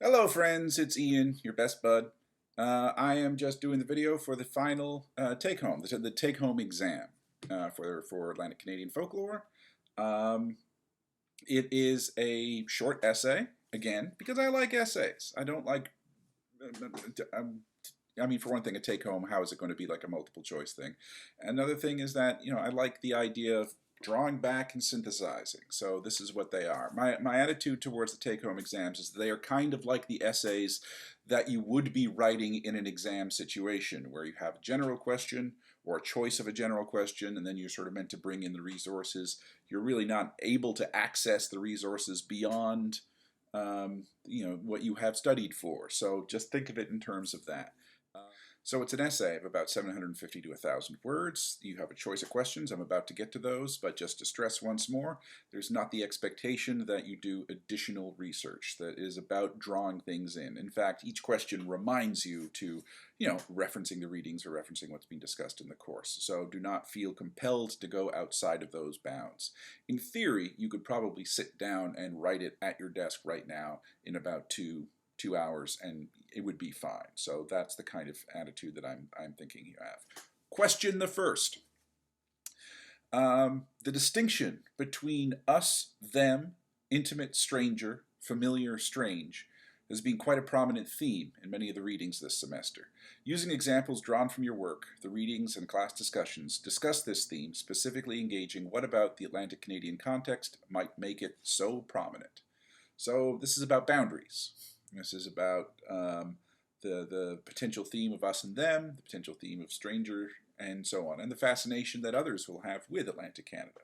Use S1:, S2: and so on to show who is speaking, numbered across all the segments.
S1: Hello friends, it's Ian, your best bud. I am just doing the video for the final take-home, the take-home exam for Atlantic Canadian Folklore. Um, it is a short essay, again, because I like essays. I don't like, I mean, for one thing, a take-home, how is it going to be like a multiple choice thing? Another thing is that, I like the idea of drawing back and synthesizing. So this is what they are. My attitude towards the take-home exams is that they are kind of like the essays that you would be writing in an exam situation where you have a general question or a choice of a general question, and then you're sort of meant to bring in the resources. You're really not able to access the resources beyond what you have studied for. So just think of it in terms of that. So it's an essay of about 750 to 1,000 words. You have a choice of questions. I'm about to get to those, but just to stress once more, there's not the expectation that you do additional research that is about drawing things in. In fact, each question reminds you to, referencing the readings or referencing what's being discussed in the course. So do not feel compelled to go outside of those bounds. In theory, you could probably sit down and write it at your desk right now in about two hours and it would be fine. So that's the kind of attitude that I'm thinking you have. Question the first. The distinction between us, them, intimate, stranger, familiar, strange has been quite a prominent theme in many of the readings this semester. Using examples drawn from your work, the readings and class discussions discuss this theme, specifically engaging what about the Atlantic Canadian context might make it so prominent. So this is about boundaries. This is about the potential theme of us and them, the potential theme of stranger, and so on, and the fascination that others will have with Atlantic Canada.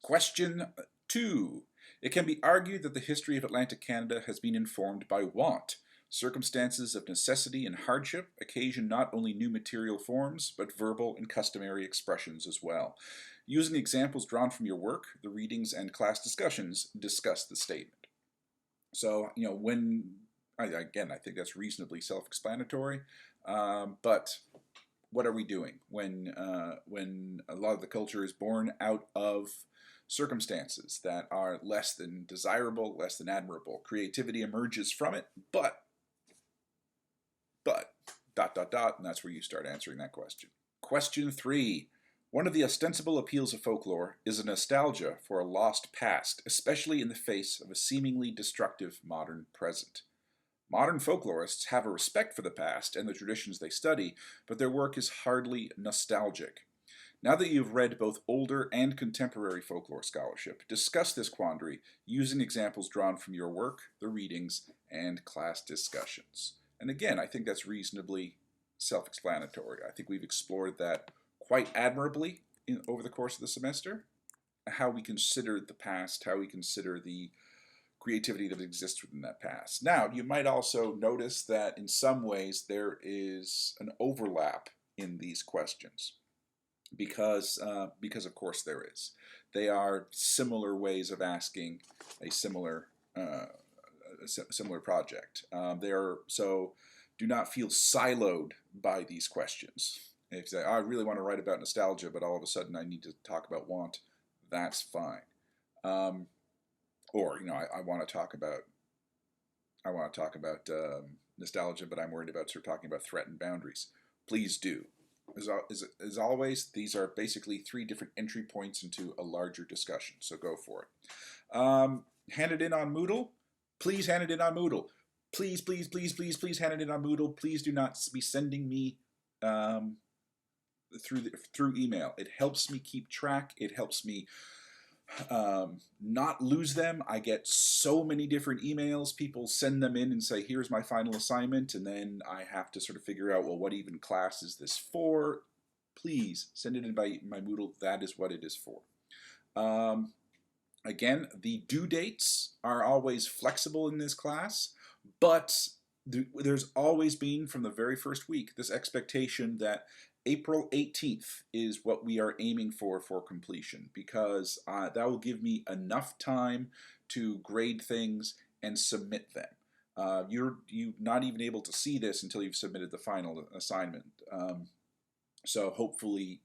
S1: Question 2. It can be argued that the history of Atlantic Canada has been informed by want. Circumstances of necessity and hardship occasion not only new material forms, but verbal and customary expressions as well. Using examples drawn from your work, the readings and class discussions discuss the statement. So, again, I think that's reasonably self-explanatory, but what are we doing when a lot of the culture is born out of circumstances that are less than desirable, less than admirable? Creativity emerges from it, but dot dot dot, and that's where you start answering that question. Question 3. One of the ostensible appeals of folklore is a nostalgia for a lost past, especially in the face of a seemingly destructive modern present. Modern folklorists have a respect for the past and the traditions they study, but their work is hardly nostalgic. Now that you've read both older and contemporary folklore scholarship, discuss this quandary using examples drawn from your work, the readings, and class discussions. And again, I think that's reasonably self-explanatory. I think we've explored that quite admirably over the course of the semester, how we consider the past, how we consider the creativity that exists within that past. Now, you might also notice that in some ways there is an overlap in these questions because of course there is. They are similar ways of asking a similar project. So do not feel siloed by these questions. If you say, I really want to write about nostalgia, but all of a sudden I need to talk about want, that's fine. Or I want to talk about nostalgia, but I'm worried about sort of talking about threatened boundaries. Please do. As always, these are basically 3 different entry points into a larger discussion, so go for it. Hand it in on Moodle. Please hand it in on Moodle. Please, please, please, please, please hand it in on Moodle. Please do not be sending me through email. It helps me keep track. It helps me not lose them. I get so many different emails. People send them in and say, here's my final assignment, and then I have to sort of figure out, well, what even class is this for? Please send it in by my Moodle. That is what it is for. Again, the due dates are always flexible in this class, but there's always been, from the very first week, this expectation that April 18th is what we are aiming for completion, because that will give me enough time to grade things and submit them. You're not even able to see this until you've submitted the final assignment. So hopefully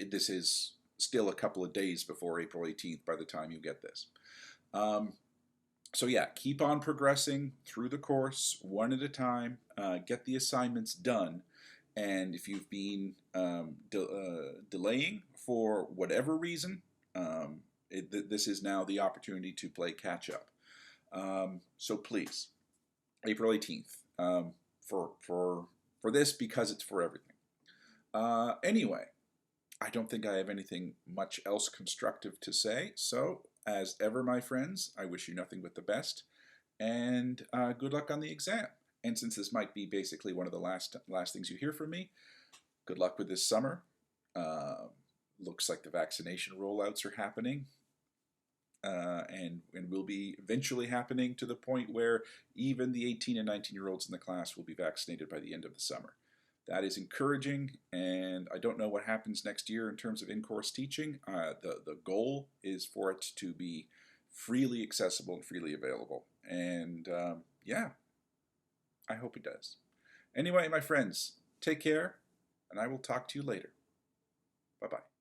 S1: this is still a couple of days before April 18th by the time you get this. So yeah, keep on progressing through the course one at a time. Get the assignments done, and if you've been delaying for whatever reason, this is now the opportunity to play catch up. So please, April 18th, for this, because it's for everything. Anyway, I don't think I have anything much else constructive to say. So, as ever, my friends, I wish you nothing but the best, and good luck on the exam. And since this might be basically one of the last things you hear from me, good luck with this summer. Looks like the vaccination rollouts are happening, and will be eventually happening to the point where even the 18 and 19-year-olds in the class will be vaccinated by the end of the summer. That is encouraging, and I don't know what happens next year in terms of in-course teaching. The goal is for it to be freely accessible and freely available, and yeah, I hope it does. Anyway, my friends, take care, and I will talk to you later. Bye-bye.